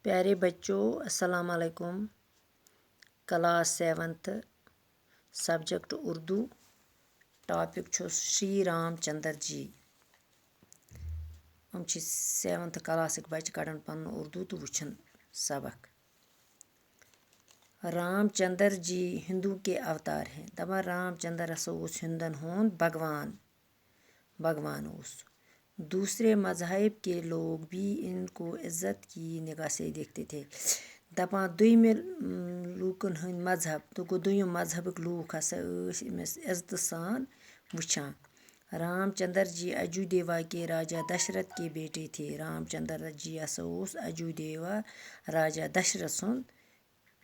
प्यारे बच्चों अस्सलाम वालेकुम। Class 7th subject Urdu topic Shri Ramchandra ji. हम 7th क्लास बच्चे कड़न पन उर्दू तो वुचन सबक। रामचंद्र जी हिंदू के अवतार हैं। दपा रामचंद्र हसा हिंदन हुंद भगवान उस। दूसरे मजहब के लोग भी इनको इज्जत की निगाह से देखते थे। दपान दुय्यम लूकन हंद मजहब तो गो दुय्यम मजहबक लूक हसा इज्जत सान वुचान। रामचंद्र जी अयोध्या के राजा दशरथ के बेटे थे। रामचंद्र जी हसा अयोध्या राजा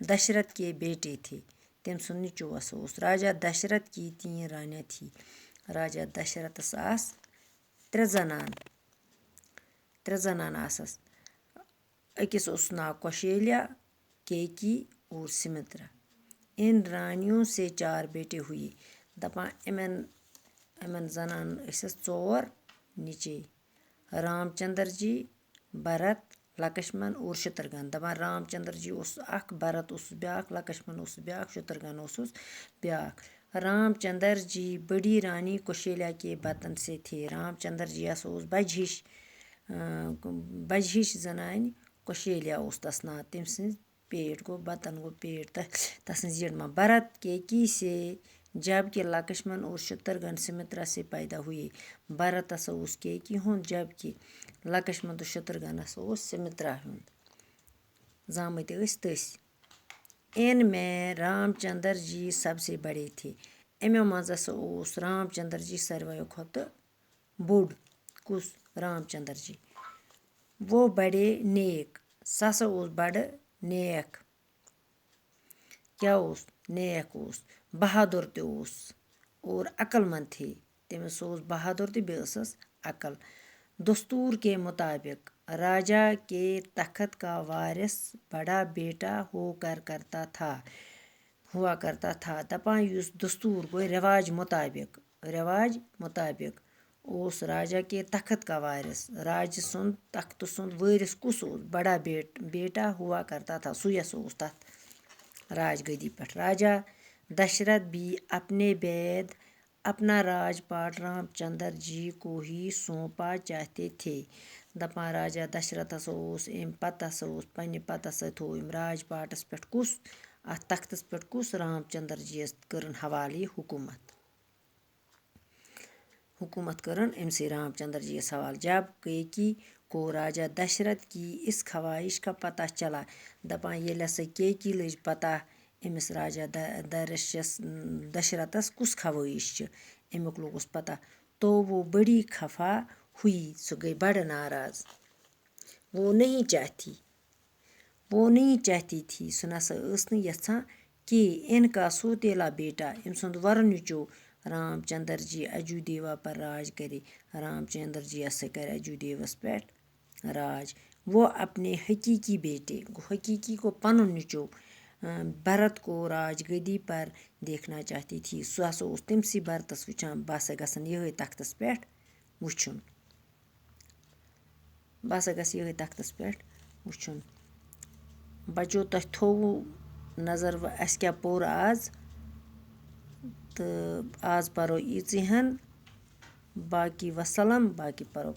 दशरथ के बेटे थे। तम सुन नीचो हसा राजा दशरथ की 3 रानियां थी। राजा दशरथस आस 3 जनान आसस। अकिस उस नाव कौशल्या, केकी और सुमित्रा। इन रानियों से 4 बेटे हुए। दपा इमन जनान असस 4 नीचे रामचंद्र जी, भरत, लक्ष्मण और शत्रुघ्न। दपान रामचंद्र जी उस अख, भरत उस ब्याक, लक्ष्मण उस ब्याक, शत्रुघ्न उस ब्याक। रामचंद्र जी बड़ी रानी कौशल्या के बतन से थे। रामचंद्र जी हस बज हिश जनान कौशल्या उस तस नाव। तम सज पेट गो बतन गो पेट तस जीड मा। भरत केकी से जबकि लक्ष्मण और शत्रुघ्न सुमित्रा से पैदा हुए। भरत हसा केकी हुंद जबकि लक्ष्मण तो शत्रुघ्न हसा सुमित्रा हुंद। जामत तस। इनमें रामचंद्र जी सबसे बड़े थे। अमो मज रामचंद्र जी सारवायो खोत बोड़। कुस रामचंद्र जी वो बड़े नेक। ससा बड़ नेक। क्या नेक बहादुर ते और अक्लमंद थे। तमिस बहादुर ते बेसस अकल। दस्तूर के मुताबिक राजा के तख्त का वारिस बड़ा बेटा हुआ करता था। दपान युस दस्तूर गो रिवाज मुताबिक उस राजा के तख्त का वारिस राज सुंद तख्त सुंद वारिस कुस बड़ा बेटा हुआ करता था। सु तथ राजगदी पे। राजा दशरथ भी अपने बैद अपना राजपाट रामचंद्र जी को ही सौंपा चाहते थे। दपान राजा दशरथ हसा अम पत हसा पन्ने पत हसा थो राजपाटस पे कुस अत तख्तस पे कुस रामचंद्र जी करन हवाले हुकूमत करन अमसे रामचंद्र जी हवाले। जब केकी को राजा दशरथ की इस ख्वाहिश का पता चला। दपान ये हसा केकी लज पता अमिस राजा दशरथस कुस ख्वाहिश अमुक लोगुस पता तो वो बड़ी खफा हुई। सो गई बड़ नाराज। वो नहीं चाहती थी। सो नसा यछान कि इनका सौतेला बेटा अम सुंद वर नीचो रामचंद्र जी अयोध्या पर राज करे। रामचंद्र जी हसा कर अयोध्या पे राज। वो अपने हकीकी बेटे हकीकी को पनुन नीचो भरत को राजगदी पर देखना चाहती थी। सो हसा तमसी भरतस वुचान बह हसा गसन यही तख्तस पे वुचुन। बचो तह थोवु नजर अस क्या पोर आज तो आज परो इची हन बाकी वसलम बाकी परो